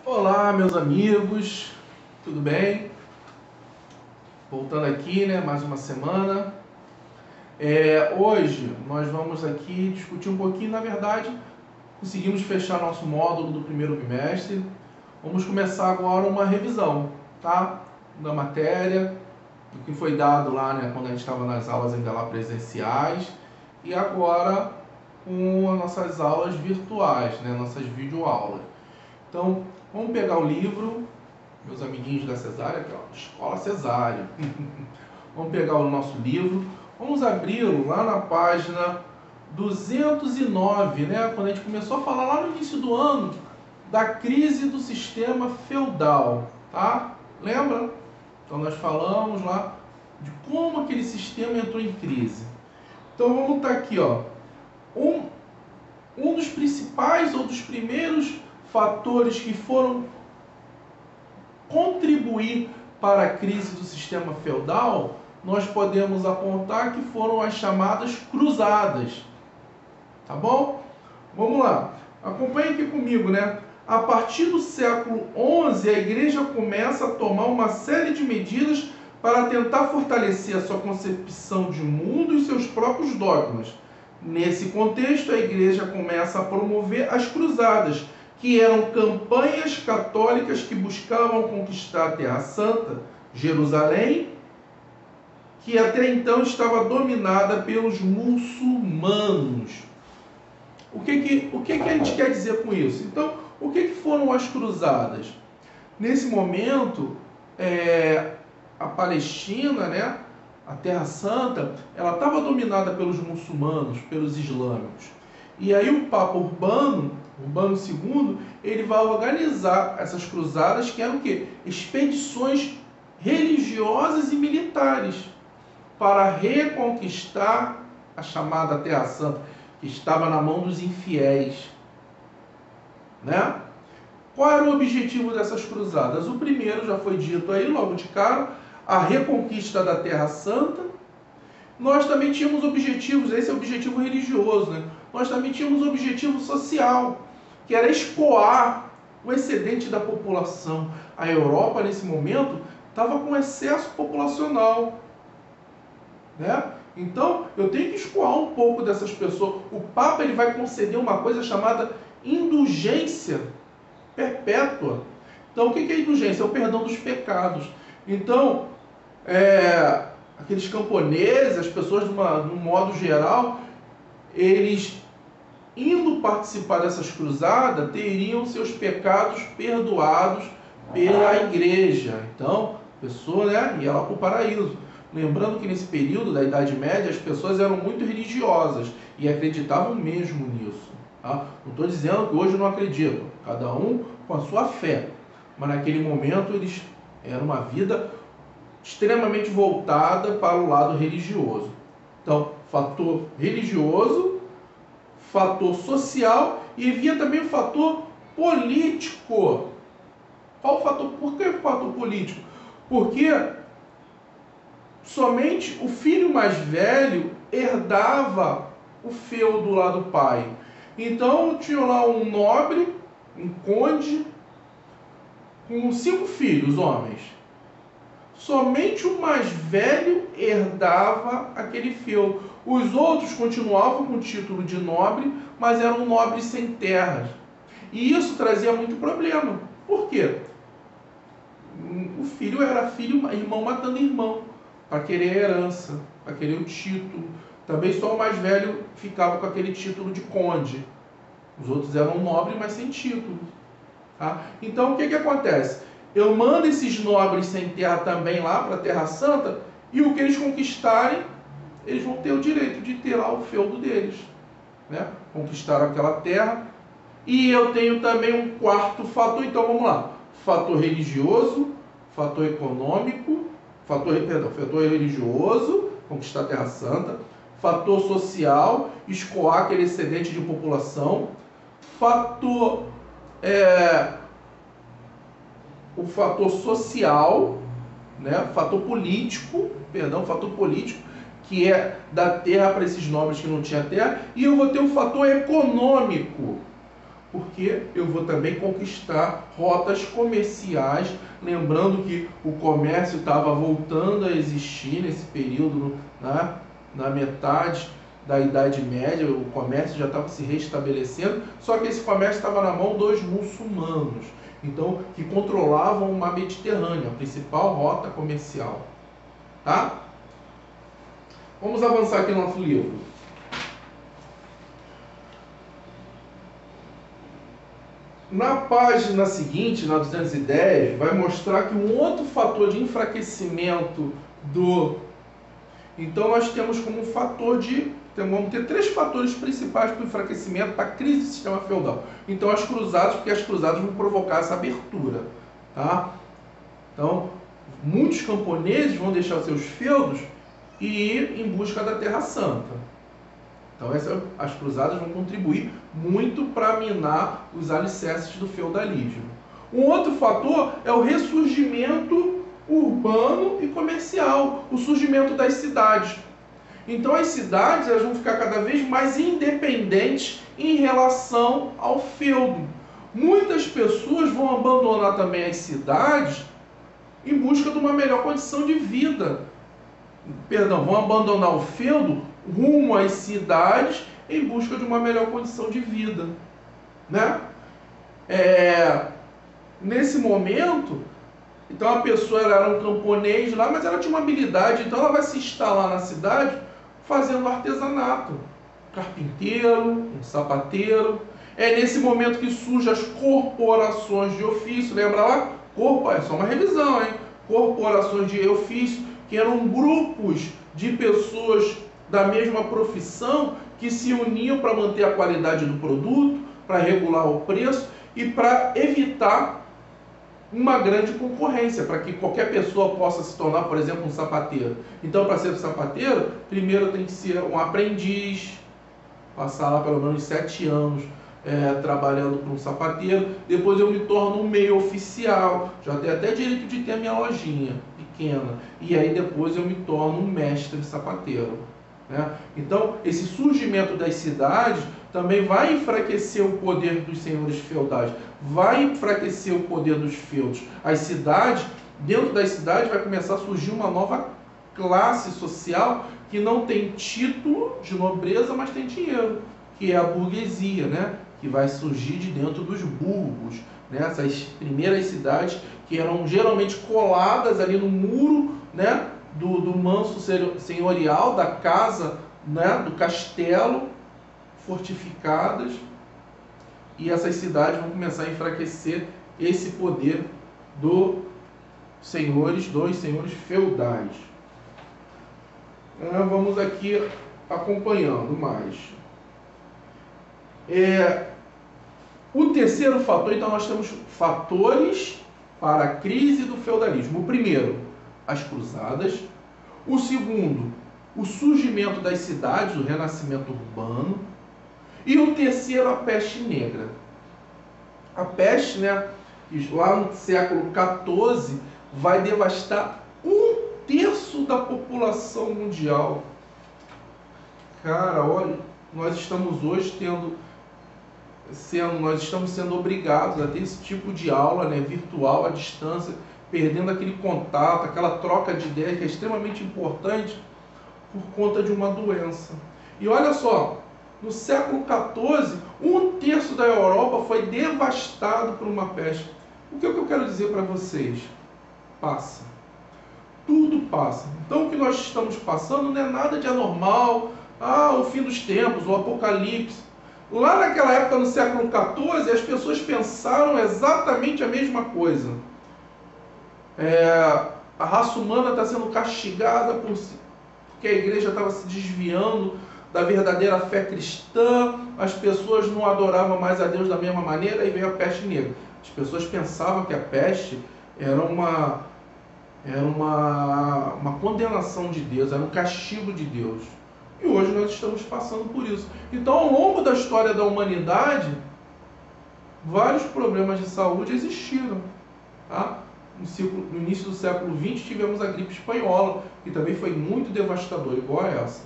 Olá, meus amigos, tudo bem? Voltando aqui, né? Mais uma semana. Hoje nós vamos aqui discutir um pouquinho, na verdade, conseguimos fechar nosso módulo do primeiro bimestre. Vamos começar agora uma revisão, tá? Da matéria, do que foi dado lá, né? Quando a gente estava nas aulas ainda lá presenciais e agora com as nossas aulas virtuais, né? Nossas videoaulas. Então, vamos pegar o livro, meus amiguinhos da Cesárea, aqui, ó, Escola Cesárea. Vamos pegar o nosso livro, vamos abri-lo lá na página 209, né? Quando a gente começou a falar lá no início do ano da crise do sistema feudal, tá? Lembra? Então nós falamos lá de como aquele sistema entrou em crise. Então vamos estar aqui, ó. Um dos principais ou dos primeiros fatores que foram contribuir para a crise do sistema feudal, nós podemos apontar que foram as chamadas cruzadas. Tá bom? Vamos lá. Acompanhe aqui comigo, né? A partir do século XI, a igreja começa a tomar uma série de medidas para tentar fortalecer a sua concepção de mundo e seus próprios dogmas. Nesse contexto, a igreja começa a promover as cruzadas, que eram campanhas católicas que buscavam conquistar a Terra Santa, Jerusalém, que até então estava dominada pelos muçulmanos. O que a gente quer dizer com isso? Então, o que foram as cruzadas? Nesse momento, a Palestina, né, a Terra Santa, ela estava dominada pelos muçulmanos, pelos islâmicos. E aí o Papa Urbano II, ele vai organizar essas cruzadas, que eram o quê? Expedições religiosas e militares para reconquistar a chamada Terra Santa, que estava na mão dos infiéis, né? Qual era o objetivo dessas cruzadas? O primeiro já foi dito aí, logo de cara, a reconquista da Terra Santa. Nós também tínhamos objetivos, esse é o objetivo religioso, né? Nós também tínhamos o objetivo social, que era escoar o excedente da população. A Europa, nesse momento, estava com excesso populacional, né? Então, eu tenho que escoar um pouco dessas pessoas. O Papa ele vai conceder uma coisa chamada indulgência perpétua. Então, o que é indulgência? É o perdão dos pecados. Então, aqueles camponeses, as pessoas, no modo geral, eles, indo participar dessas cruzadas, teriam seus pecados perdoados pela igreja. Então, a pessoa, né, ia lá para o paraíso. Lembrando que nesse período da Idade Média, as pessoas eram muito religiosas e acreditavam mesmo nisso. Tá? Não estou dizendo que hoje não acreditam, cada um com a sua fé. Mas naquele momento, eles era uma vida extremamente voltada para o lado religioso. Então, fator religioso, fator social e havia também o fator político. Qual o fator? Por que o fator político? Porque somente o filho mais velho herdava o feudo lá do pai. Então, tinha lá um nobre, um conde, com 5 filhos, homens. Somente o mais velho herdava aquele feudo. Os outros continuavam com o título de nobre, mas eram nobres sem terras. E isso trazia muito problema. Por quê? O filho era filho, irmão matando irmão, para querer a herança, para querer o título. Também só o mais velho ficava com aquele título de conde. Os outros eram nobres, mas sem título. Tá? Então, o que acontece? Eu mando esses nobres sem terra também lá para a Terra Santa, e o que eles conquistarem, eles vão ter o direito de ter lá o feudo deles. Né? Conquistaram aquela terra. E eu tenho também um quarto fator, então vamos lá. Fator religioso, fator econômico, fator religioso, conquistar a Terra Santa, fator social, escoar aquele excedente de população, o fator social, né? Fator político, que é dar terra para esses nobres que não tinham terra, e eu vou ter um fator econômico, porque eu vou também conquistar rotas comerciais, lembrando que o comércio estava voltando a existir nesse período, né, na metade da Idade Média, o comércio já estava se restabelecendo, só que esse comércio estava na mão dos muçulmanos, então, que controlavam o mar Mediterrâneo, a principal rota comercial. Tá? Vamos avançar aqui no nosso livro. Na página seguinte, na 210, vai mostrar que um outro fator de enfraquecimento do... Então, nós temos como fator de... Vamos ter três fatores principais para o enfraquecimento da crise do sistema feudal. Então, as cruzadas, porque as cruzadas vão provocar essa abertura. Tá? Então, muitos camponeses vão deixar seus feudos e ir em busca da Terra Santa. Então, as cruzadas vão contribuir muito para minar os alicerces do feudalismo. Um outro fator é o ressurgimento urbano e comercial, o surgimento das cidades. Então, as cidades elas vão ficar cada vez mais independentes em relação ao feudo. Muitas pessoas vão abandonar também as cidades em busca de uma melhor condição de vida. Vão abandonar o feudo rumo às cidades em busca de uma melhor condição de vida, né? Nesse momento, então a pessoa era um camponês lá, mas ela tinha uma habilidade, então ela vai se instalar na cidade fazendo artesanato, carpinteiro, um sapateiro. É nesse momento que surgem as corporações de ofício, lembra lá? É só uma revisão, hein? Corporações de ofício, que eram grupos de pessoas da mesma profissão que se uniam para manter a qualidade do produto, para regular o preço e para evitar uma grande concorrência, para que qualquer pessoa possa se tornar, por exemplo, um sapateiro. Então, para ser um sapateiro, primeiro tem que ser um aprendiz, passar lá pelo menos 7 anos trabalhando para um sapateiro. Depois eu me torno um meio oficial, já tenho até direito de ter a minha lojinha pequena. E aí depois eu me torno um mestre sapateiro. Né? Então, esse surgimento das cidades também vai enfraquecer o poder dos senhores feudais, vai enfraquecer o poder dos feudos. As cidades, dentro das cidades vai começar a surgir uma nova classe social que não tem título de nobreza, mas tem dinheiro, que é a burguesia, né? Que vai surgir de dentro dos burgos, né? Essas primeiras cidades que eram geralmente coladas ali no muro, né? do manso senhorial, da casa, né? Do castelo, fortificadas, e essas cidades vão começar a enfraquecer esse poder dos senhores feudais. Vamos aqui acompanhando mais. O terceiro fator, então nós temos fatores para a crise do feudalismo. O primeiro, as cruzadas. O segundo, o surgimento das cidades, o renascimento urbano. E o terceiro, a peste negra. A peste, né, lá no século XIV, vai devastar 1/3 da população mundial. Cara, olha, nós estamos hoje nós estamos sendo obrigados a ter esse tipo de aula, né, virtual, à distância, perdendo aquele contato, aquela troca de ideias que é extremamente importante por conta de uma doença. E olha só, no século XIV, 1/3 da Europa foi devastado por uma peste. O que eu quero dizer para vocês? Passa. Tudo passa. Então o que nós estamos passando não é nada de anormal. O fim dos tempos, o apocalipse. Lá naquela época, no século XIV, as pessoas pensaram exatamente a mesma coisa. A raça humana está sendo castigada porque a igreja estava se desviando da verdadeira fé cristã, as pessoas não adoravam mais a Deus da mesma maneira, e veio a peste negra. As pessoas pensavam que a peste era uma condenação de Deus, era um castigo de Deus. E hoje nós estamos passando por isso. Então, ao longo da história da humanidade, vários problemas de saúde existiram. Tá? No início do século XX tivemos a gripe espanhola, que também foi muito devastadora, igual a essa.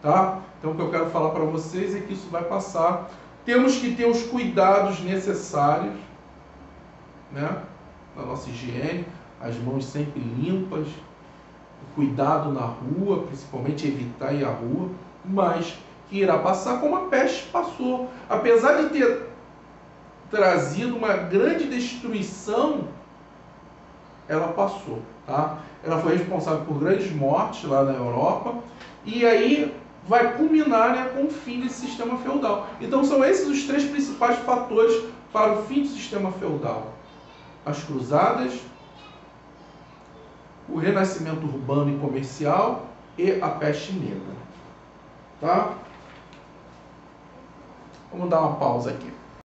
Tá? Então o que eu quero falar para vocês é que isso vai passar. Temos que ter os cuidados necessários, né, na nossa higiene, as mãos sempre limpas, cuidado na rua, principalmente evitar ir à rua, mas que irá passar como a peste passou. Apesar de ter trazido uma grande destruição, ela passou, tá? Ela foi responsável por grandes mortes lá na Europa, e aí vai culminar, né, com o fim desse sistema feudal. Então são esses os três principais fatores para o fim do sistema feudal: as cruzadas, o renascimento urbano e comercial e a peste negra. Tá? Vamos dar uma pausa aqui.